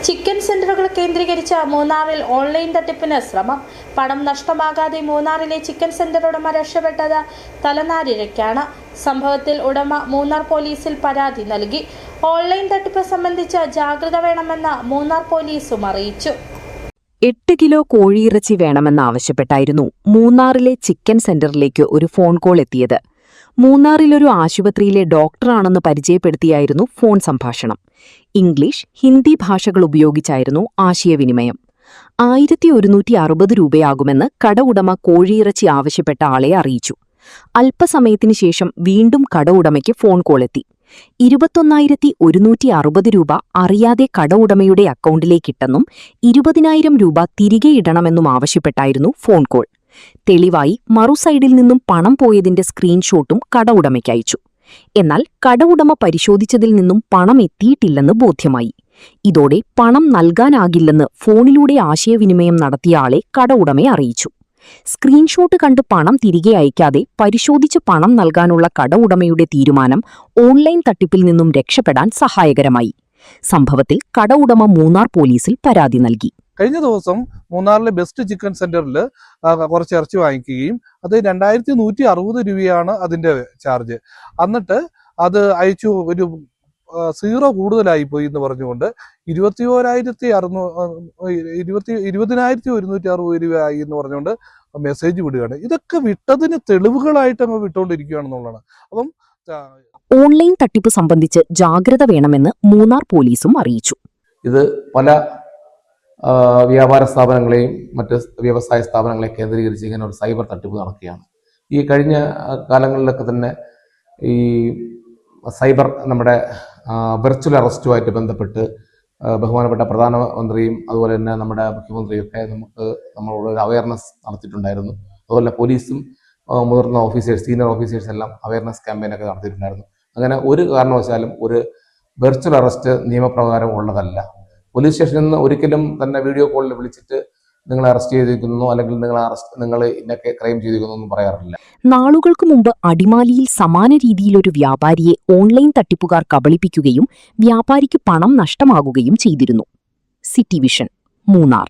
Chicken സെന്ററുകൾ കേന്ദ്രീകരിച്ച മൂന്നാറിൽ online തട്ടിപ്പിന് ശ്രമം. പണം നഷ്ടമാകാതെ മൂന്നാറിലെ ചിക്കൻ സെന്റർ ഉടമ രക്ഷപ്പെട്ടത് തലനാരിഴയ്ക്കാണ്. സംഭവത്തിൽ ഉടമ മൂന്നാർ പോലീസിൽ പരാതി നൽകി. ഓൺലൈൻ തട്ടിപ്പ് സംബന്ധിച്ച് ജാഗ്രത വേണമെന്ന് മൂന്നാർ പോലീസും അറിയിച്ചു. 8 കിലോ കോഴിയിറച്ചി വേണമെന്നാവശ്യപ്പെട്ടായിരുന്നു മൂന്നാറിലെ ചിക്കൻ സെന്ററിലേക്ക് ഒരു ഫോൺ കോൾ എത്തിയത്. മൂന്നാറിലൊരു ആശുപത്രിയിലെ ഡോക്ടറാണെന്ന് പരിചയപ്പെടുത്തിയായിരുന്നു ഫോൺ സംഭാഷണം. ഇംഗ്ലീഷ്, ഹിന്ദി ഭാഷകൾ ഉപയോഗിച്ചായിരുന്നു ആശയവിനിമയം. 1160 രൂപയാകുമെന്ന് കട ഉടമ കോഴിയിറച്ചി ആവശ്യപ്പെട്ട ആളെ അറിയിച്ചു. അല്പസമയത്തിനു ശേഷം വീണ്ടും കട ഉടമയ്ക്ക് ഫോൺ കോളെത്തി. 21,160 രൂപ അറിയാതെ കട ഉടമയുടെ അക്കൗണ്ടിലേക്കിട്ടെന്നും 20,000 രൂപ തിരികെ ഇടണമെന്നും ആവശ്യപ്പെട്ടായിരുന്നു ഫോൺ കോൾ. തെളിവായി മറുസൈഡിൽ നിന്നും പണം പോയതിന്റെ സ്ക്രീൻഷോട്ടും കട ഉടമയ്ക്കയച്ചു. എന്നാൽ കട ഉടമ പരിശോധിച്ചതിൽ നിന്നും പണം എത്തിയിട്ടില്ലെന്ന് ബോധ്യമായി. ഇതോടെ പണം നൽകാനാകില്ലെന്ന് ഫോണിലൂടെ ആശയവിനിമയം നടത്തിയ ആളെ കട ഉടമയെ അറിയിച്ചു. സ്ക്രീൻഷോട്ട് കണ്ട് പണം തിരികെ അയക്കാതെ പരിശോധിച്ച് പണം നൽകാനുള്ള കട ഉടമയുടെ തീരുമാനം ഓൺലൈൻ തട്ടിപ്പിൽ നിന്നും രക്ഷപ്പെടാൻ സഹായകരമായി. സംഭവത്തിൽ കട ഉടമ മൂന്നാർ പോലീസിൽ പരാതി നൽകി. കഴിഞ്ഞ ദിവസം മൂന്നാറിലെ ബെസ്റ്റ് ചിക്കൻ സെന്ററിൽ കുറച്ച് ഇറച്ചി വാങ്ങിക്കുകയും അത് 2,160 രൂപയാണ് അതിന്റെ ചാർജ്. എന്നിട്ട് അത് അയച്ചു ഒരു 0 കൂടുതലായി പോയി എന്ന് പറഞ്ഞുകൊണ്ട് 20,160 രൂപയായി എന്ന് പറഞ്ഞുകൊണ്ട് മെസ്സേജ് വിടുകയാണ്. ഇതൊക്കെ വിട്ടതിന് തെളിവുകളായിട്ട് അങ്ങ് വിട്ടുകൊണ്ടിരിക്കുകയാണെന്നുള്ളതാണ്. അപ്പം ഓൺലൈൻ തട്ടിപ്പ് സംബന്ധിച്ച് ജാഗ്രത വേണമെന്ന് മൂന്നാർ പോലീസും അറിയിച്ചു. ഇത് പല വ്യാപാര സ്ഥാപനങ്ങളെയും മറ്റ് വ്യവസായ സ്ഥാപനങ്ങളെയും കേന്ദ്രീകരിച്ച് ഇങ്ങനെ ഒരു സൈബർ തട്ടിപ്പ് നടക്കുകയാണ്. ഈ കഴിഞ്ഞ കാലങ്ങളിലൊക്കെ തന്നെ ഈ സൈബർ നമ്മുടെ വെർച്വൽ അറസ്റ്റുമായിട്ട് ബന്ധപ്പെട്ട് ബഹുമാനപ്പെട്ട പ്രധാനമന്ത്രിയും അതുപോലെ തന്നെ നമ്മുടെ മുഖ്യമന്ത്രിയും ഒക്കെ നമ്മളോട് ഒരു അവയർനെസ് നടത്തിയിട്ടുണ്ടായിരുന്നു. അതുപോലെ പോലീസും മുതിർന്ന ഓഫീസേഴ്സ്, സീനിയർ ഓഫീസേഴ്സ് എല്ലാം അവയർനെസ് ക്യാമ്പയിനൊക്കെ നടത്തിയിട്ടുണ്ടായിരുന്നു. അങ്ങനെ ഒരു കാരണവശാലും ഒരു വെർച്വൽ അറസ്റ്റ് നിയമപ്രകാരം ഉള്ളതല്ല. പോലീസ് സ്റ്റേഷനിൽ നിന്ന് ഒരിക്കലും തന്നെ വീഡിയോ കോളിൽ വിളിച്ചിട്ട് നിങ്ങൾ അറസ്റ്റ് ചെയ്തിരിക്കുന്നു അല്ലെങ്കിൽ നിങ്ങൾ ഇന്നൊക്കെ ക്രൈം ചെയ്തിരിക്കുന്നു എന്നും പറയാറില്ല. നാളുകൾക്ക് മുമ്പ് അടിമാലിയിൽ സമാന രീതിയിലൊരു വ്യാപാരിയെ ഓൺലൈൻ തട്ടിപ്പുകാർ കബളിപ്പിക്കുകയും വ്യാപാരിക്ക് പണം നഷ്ടമാകുകയും ചെയ്തിരുന്നു. City vision, Munnar.